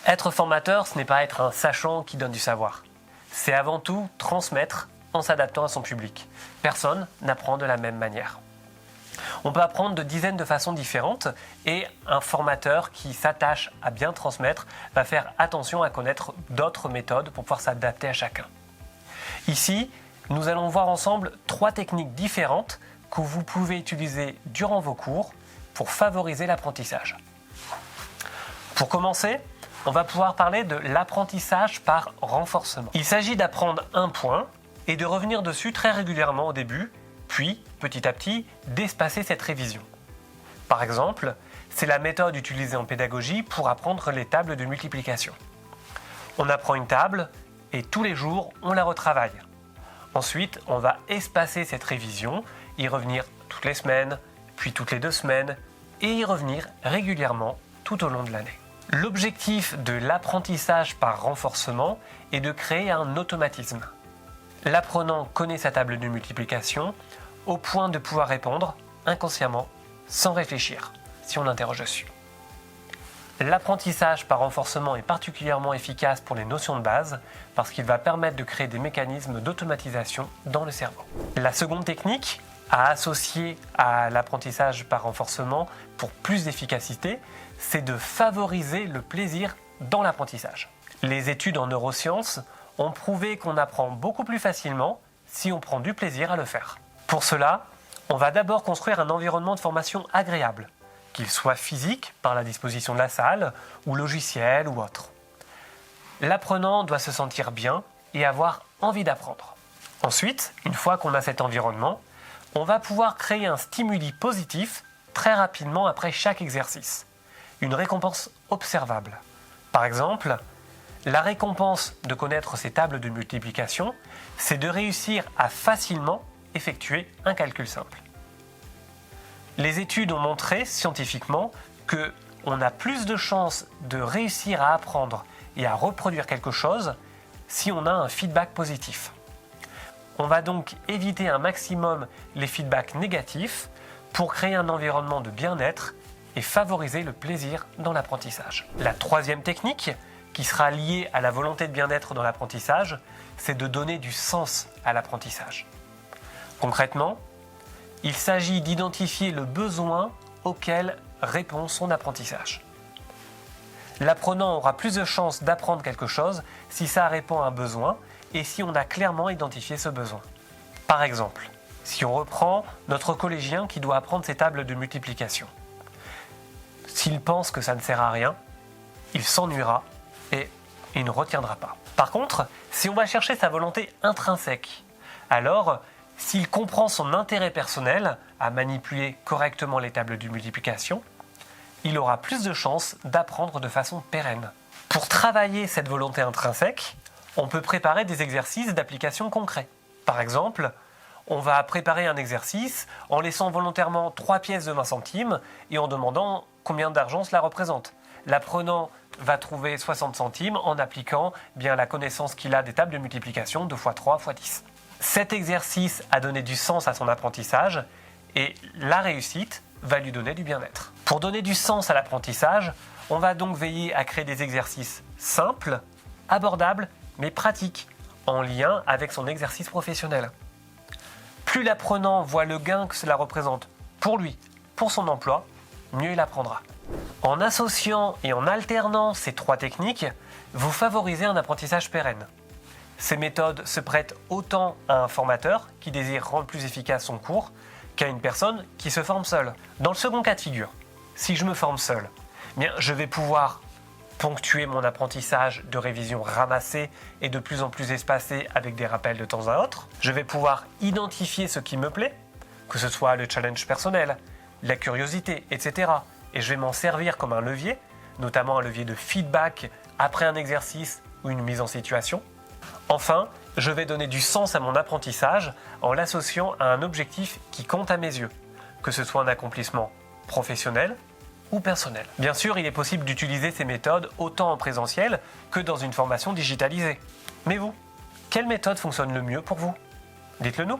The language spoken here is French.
Être formateur, ce n'est pas être un sachant qui donne du savoir. C'est avant tout transmettre en s'adaptant à son public. Personne n'apprend de la même manière. On peut apprendre de dizaines de façons différentes et un formateur qui s'attache à bien transmettre va faire attention à connaître d'autres méthodes pour pouvoir s'adapter à chacun. Ici, nous allons voir ensemble 3 techniques différentes que vous pouvez utiliser durant vos cours pour favoriser l'apprentissage. Pour commencer, on va pouvoir parler de l'apprentissage par renforcement. Il s'agit d'apprendre un point et de revenir dessus très régulièrement au début, puis, petit à petit, d'espacer cette révision. Par exemple, c'est la méthode utilisée en pédagogie pour apprendre les tables de multiplication. On apprend une table et tous les jours, on la retravaille. Ensuite, on va espacer cette révision, y revenir toutes les semaines, puis toutes les 2 semaines, et y revenir régulièrement tout au long de l'année. L'objectif de l'apprentissage par renforcement est de créer un automatisme. L'apprenant connaît sa table de multiplication au point de pouvoir répondre inconsciemment, sans réfléchir, si on l'interroge dessus. L'apprentissage par renforcement est particulièrement efficace pour les notions de base parce qu'il va permettre de créer des mécanismes d'automatisation dans le cerveau. La seconde technique à associer à l'apprentissage par renforcement pour plus d'efficacité, c'est de favoriser le plaisir dans l'apprentissage. Les études en neurosciences ont prouvé qu'on apprend beaucoup plus facilement si on prend du plaisir à le faire. Pour cela, on va d'abord construire un environnement de formation agréable, qu'il soit physique par la disposition de la salle, ou logiciel ou autre. L'apprenant doit se sentir bien et avoir envie d'apprendre. Ensuite, une fois qu'on a cet environnement, on va pouvoir créer un stimuli positif très rapidement après chaque exercice, une récompense observable. Par exemple, la récompense de connaître ces tables de multiplication, c'est de réussir à facilement effectuer un calcul simple. Les études ont montré scientifiquement qu'on a plus de chances de réussir à apprendre et à reproduire quelque chose si on a un feedback positif. On va donc éviter un maximum les feedbacks négatifs pour créer un environnement de bien-être et favoriser le plaisir dans l'apprentissage. La troisième technique, qui sera liée à la volonté de bien-être dans l'apprentissage, c'est de donner du sens à l'apprentissage. Concrètement, il s'agit d'identifier le besoin auquel répond son apprentissage. L'apprenant aura plus de chances d'apprendre quelque chose si ça répond à un besoin et si on a clairement identifié ce besoin. Par exemple, si on reprend notre collégien qui doit apprendre ses tables de multiplication. S'il pense que ça ne sert à rien, il s'ennuiera et il ne retiendra pas. Par contre, si on va chercher sa volonté intrinsèque, alors s'il comprend son intérêt personnel à manipuler correctement les tables de multiplication, il aura plus de chances d'apprendre de façon pérenne. Pour travailler cette volonté intrinsèque, on peut préparer des exercices d'application concrets. Par exemple, on va préparer un exercice en laissant volontairement 3 pièces de 20 centimes et en demandant combien d'argent cela représente. L'apprenant va trouver 60 centimes en appliquant bien la connaissance qu'il a des tables de multiplication 2 x 3 x 10. Cet exercice a donné du sens à son apprentissage et la réussite va lui donner du bien-être. Pour donner du sens à l'apprentissage, on va donc veiller à créer des exercices simples, abordables, mais pratiques, en lien avec son exercice professionnel. Plus l'apprenant voit le gain que cela représente pour lui, pour son emploi, mieux il apprendra. En associant et en alternant ces 3 techniques, vous favorisez un apprentissage pérenne. Ces méthodes se prêtent autant à un formateur qui désire rendre plus efficace son cours qu'à une personne qui se forme seule. Dans le second cas de figure, si je me forme seul, je vais pouvoir ponctuer mon apprentissage de révision ramassée et de plus en plus espacée avec des rappels de temps à autre. Je vais pouvoir identifier ce qui me plaît, que ce soit le challenge personnel, la curiosité, etc. Et je vais m'en servir comme un levier, notamment un levier de feedback après un exercice ou une mise en situation. Enfin, je vais donner du sens à mon apprentissage en l'associant à un objectif qui compte à mes yeux, que ce soit un accomplissement professionnel ou personnel. Bien sûr, il est possible d'utiliser ces méthodes autant en présentiel que dans une formation digitalisée. Mais vous, quelle méthode fonctionne le mieux pour vous ? Dites-le nous.